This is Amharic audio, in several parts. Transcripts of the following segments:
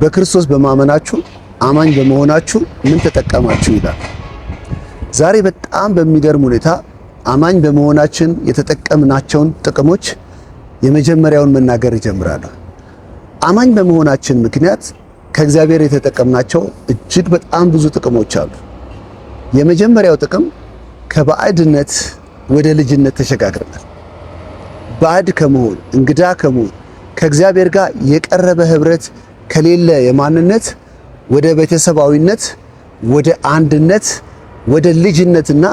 በክርስቶስ በማመናችሁ አማኝ በመሆናችሁ ምን ተጠቀማችሁ ይላል። ዛሬ በጣም በሚገርም ሁኔታ አማኝ በመሆናችን የተጠቀምናቸውን ጥቅሞች የመጀመሪያውን መናገር ይጀምራሉ። አማኝ በመሆናችን ምክንያት ከእግዚአብሔር የተጠቀምናቸው እጅግ በጣም ብዙ ጥቅሞች አሉ። የመጀመሪያው ጥቅም ከባዕድነት ወደ ልጅነት ተሸጋግረናል። ባዕድ ከመሆን እንግዳ ከመሆን ከእግዚአብሔር ጋር የቀረበ ህብረት ከሌለ የማንነት ወደ ቤተሰባዊነት፣ ወደ አንድነት፣ ወደ ልጅነትና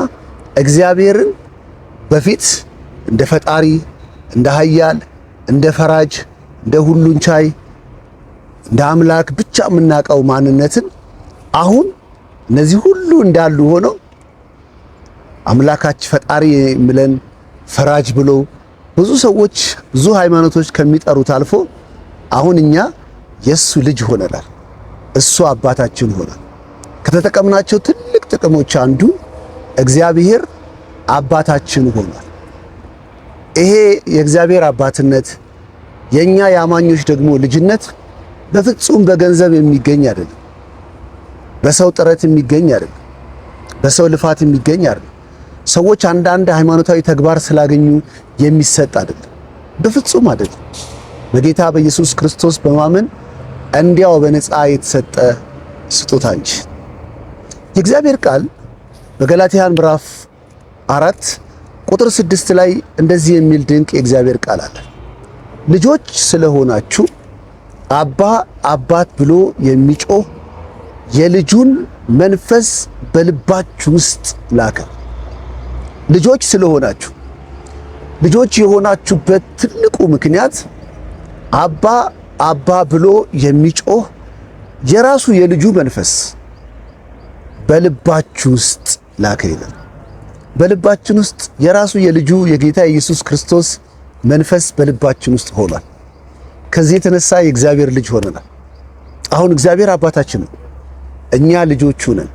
እግዚአብሔርን በፊት እንደ ፈጣሪ፣ እንደ ኃያል፣ እንደ ፈራጅ፣ እንደ ሁሉን ቻይ፣ እንደ አምላክ ብቻ የምናውቀው ማንነትን አሁን እነዚህ ሁሉ እንዳሉ ሆነው አምላካች ፈጣሪ ብለን ፈራጅ ብሎ ብዙ ሰዎች ብዙ ሃይማኖቶች ከሚጠሩት አልፎ አሁን እኛ የሱ ልጅ ሆነናል። እሱ አባታችን ሆኗል። ከተጠቀምናቸው ትልቅ ጥቅሞች አንዱ እግዚአብሔር አባታችን ሆኗል። ይሄ የእግዚአብሔር አባትነት የኛ የአማኞች ደግሞ ልጅነት በፍጹም በገንዘብ የሚገኝ አይደለም። በሰው ጥረት የሚገኝ አይደለም። በሰው ልፋት የሚገኝ አይደለም። ሰዎች አንዳንድ ሃይማኖታዊ ተግባር ስላገኙ የሚሰጥ አይደለም። በፍጹም አይደለም። በጌታ በኢየሱስ ክርስቶስ በማመን እንዲያው በነፃ የተሰጠ ስጦታ እንጂ። የእግዚአብሔር ቃል በገላትያን ምዕራፍ 4 ቁጥር 6 ላይ እንደዚህ የሚል ድንቅ የእግዚአብሔር ቃል አለ። ልጆች ስለሆናችሁ አባ አባት ብሎ የሚጮህ የልጁን መንፈስ በልባችሁ ውስጥ ላከ። ልጆች ስለሆናችሁ፣ ልጆች የሆናችሁበት ትልቁ ምክንያት አባ አባ ብሎ የሚጮህ የራሱ የልጁ መንፈስ በልባችሁ ውስጥ ላከ ይላል። በልባችን ውስጥ የራሱ የልጁ የጌታ ኢየሱስ ክርስቶስ መንፈስ በልባችን ውስጥ ሆኗል። ከዚህ የተነሳ የእግዚአብሔር ልጅ ሆነናል። አሁን እግዚአብሔር አባታችን ነው፣ እኛ ልጆቹ ነን።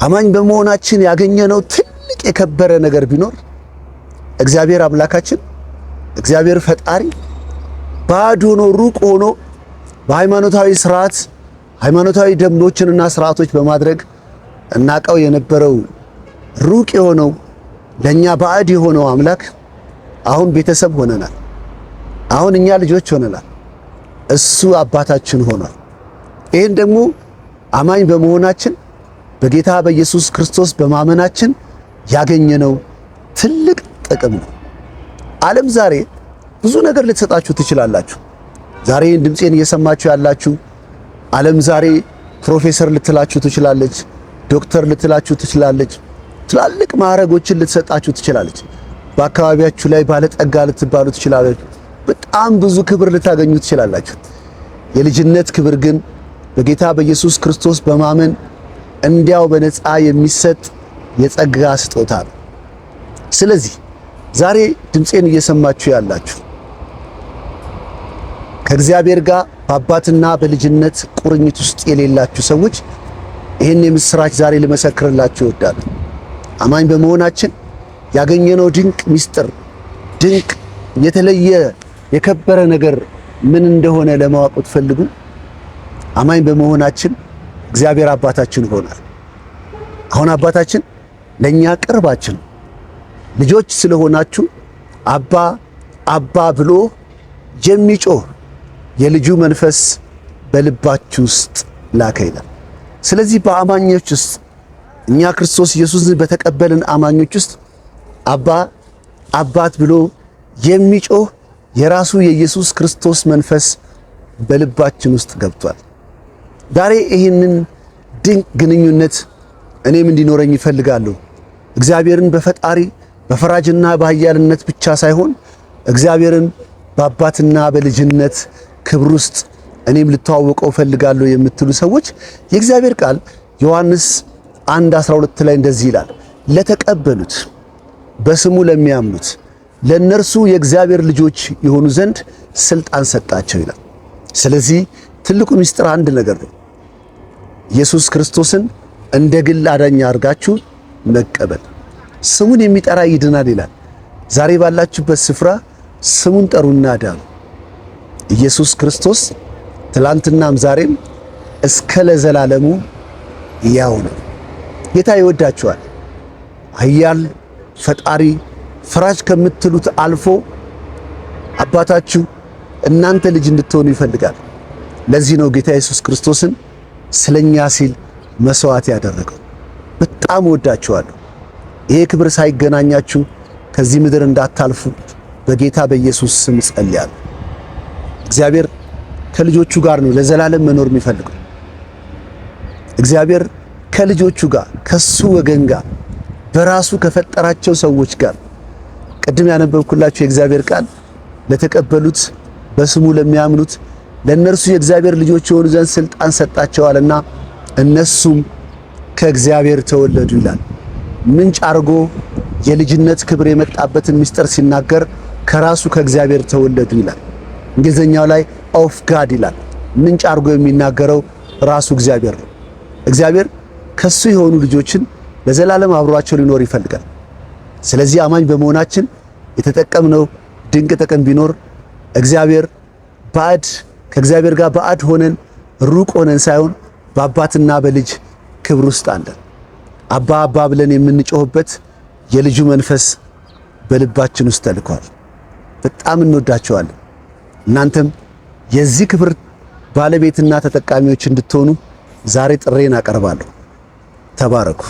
አማኝ በመሆናችን ያገኘነው ትልቅ የከበረ ነገር ቢኖር እግዚአብሔር አምላካችን፣ እግዚአብሔር ፈጣሪ ባዶ ሆኖ ሩቅ ሆኖ በሃይማኖታዊ ስርዓት ሃይማኖታዊ ደንቦችንና ስርዓቶች በማድረግ እናቀው የነበረው ሩቅ የሆነው ለኛ ባዕድ የሆነው አምላክ አሁን ቤተሰብ ሆነናል። አሁን እኛ ልጆች ሆነናል። እሱ አባታችን ሆኗል። ይህን ደግሞ አማኝ በመሆናችን በጌታ በኢየሱስ ክርስቶስ በማመናችን ያገኘነው ትልቅ ጥቅም ነው። ዓለም ዛሬ ብዙ ነገር ልትሰጣችሁ ትችላላችሁ። ዛሬ ድምፄን እየሰማችሁ ያላችሁ ዓለም ዛሬ ፕሮፌሰር ልትላችሁ ትችላለች፣ ዶክተር ልትላችሁ ትችላለች፣ ትላልቅ ማዕረጎችን ልትሰጣችሁ ትችላለች። በአካባቢያችሁ ላይ ባለጠጋ ልትባሉ ትችላለች። በጣም ብዙ ክብር ልታገኙ ትችላላችሁ። የልጅነት ክብር ግን በጌታ በኢየሱስ ክርስቶስ በማመን እንዲያው በነፃ የሚሰጥ የጸጋ ስጦታ ነው። ስለዚህ ዛሬ ድምፄን እየሰማችሁ ያላችሁ ከእግዚአብሔር ጋር በአባትና በልጅነት ቁርኝት ውስጥ የሌላችሁ ሰዎች ይህን የምስራች ዛሬ ልመሰክርላችሁ እወዳለሁ። አማኝ በመሆናችን ያገኘነው ድንቅ ምስጢር፣ ድንቅ የተለየ የከበረ ነገር ምን እንደሆነ ለማወቅ ብትፈልጉ አማኝ በመሆናችን እግዚአብሔር አባታችን ሆኗል። አሁን አባታችን ለኛ ቅርባችን፣ ልጆች ስለሆናችሁ አባ አባ ብሎ የሚጮህ የልጁ መንፈስ በልባችሁ ውስጥ ላከ ይላል። ስለዚህ በአማኞች ውስጥ እኛ ክርስቶስ ኢየሱስን በተቀበልን አማኞች ውስጥ አባ አባት ብሎ የሚጮህ የራሱ የኢየሱስ ክርስቶስ መንፈስ በልባችን ውስጥ ገብቷል። ዛሬ ይህንን ድንቅ ግንኙነት እኔም እንዲኖረኝ ይፈልጋለሁ። እግዚአብሔርን በፈጣሪ በፈራጅና በኃያልነት ብቻ ሳይሆን እግዚአብሔርን በአባትና በልጅነት ክብር ውስጥ እኔም ልተዋወቀው ፈልጋለሁ የምትሉ ሰዎች የእግዚአብሔር ቃል ዮሐንስ 1:12 ላይ እንደዚህ ይላል፣ ለተቀበሉት በስሙ ለሚያምኑት ለነርሱ የእግዚአብሔር ልጆች የሆኑ ዘንድ ስልጣን ሰጣቸው ይላል። ስለዚህ ትልቁ ምስጢር አንድ ነገር ነው። ኢየሱስ ክርስቶስን እንደ ግል አዳኝ አድርጋችሁ መቀበል። ስሙን የሚጠራ ይድናል ይላል። ዛሬ ባላችሁበት ስፍራ ስሙን ጠሩና ዳኑ። ኢየሱስ ክርስቶስ ትላንትናም ዛሬም እስከ ለዘላለሙ ያው ነው። ጌታ ይወዳችኋል። ኃያል ፈጣሪ ፍራጅ ከምትሉት አልፎ አባታችሁ እናንተ ልጅ እንድትሆኑ ይፈልጋል። ለዚህ ነው ጌታ ኢየሱስ ክርስቶስን ስለኛ ሲል መስዋዕት ያደረገው። በጣም ወዳችኋለሁ። ይሄ ክብር ሳይገናኛችሁ ከዚህ ምድር እንዳታልፉ በጌታ በኢየሱስ ስም ጸልያለሁ። እግዚአብሔር ከልጆቹ ጋር ነው ለዘላለም መኖር የሚፈልገው። እግዚአብሔር ከልጆቹ ጋር ከሱ ወገን ጋር በራሱ ከፈጠራቸው ሰዎች ጋር ቅድም ያነበብኩላችሁ የእግዚአብሔር ቃል ለተቀበሉት በስሙ ለሚያምኑት ለእነርሱ የእግዚአብሔር ልጆች የሆኑ ዘንድ ሥልጣን ሰጣቸዋልና እነሱም ከእግዚአብሔር ተወለዱ ይላል። ምንጭ አርጎ የልጅነት ክብር የመጣበትን ምስጢር ሲናገር ከራሱ ከእግዚአብሔር ተወለዱ ይላል። እንግሊዘኛው ላይ ኦፍ ጋድ ይላል። ምንጭ አርጎ የሚናገረው ራሱ እግዚአብሔር ነው። እግዚአብሔር ከሱ የሆኑ ልጆችን ለዘላለም አብሯቸው ሊኖር ይፈልጋል። ስለዚህ አማኝ በመሆናችን የተጠቀምነው ድንቅ ጥቅም ቢኖር እግዚአብሔር ከእግዚአብሔር ጋር ባዕድ ሆነን ሩቅ ሆነን ሳይሆን በአባትና በልጅ ክብር ውስጥ አለን። አባ አባ ብለን የምንጮህበት የልጁ መንፈስ በልባችን ውስጥ ተልኳል። በጣም እንወዳቸዋለን። እናንተም የዚህ ክብር ባለቤትና ተጠቃሚዎች እንድትሆኑ ዛሬ ጥሬን አቀርባለሁ። ተባረኩ።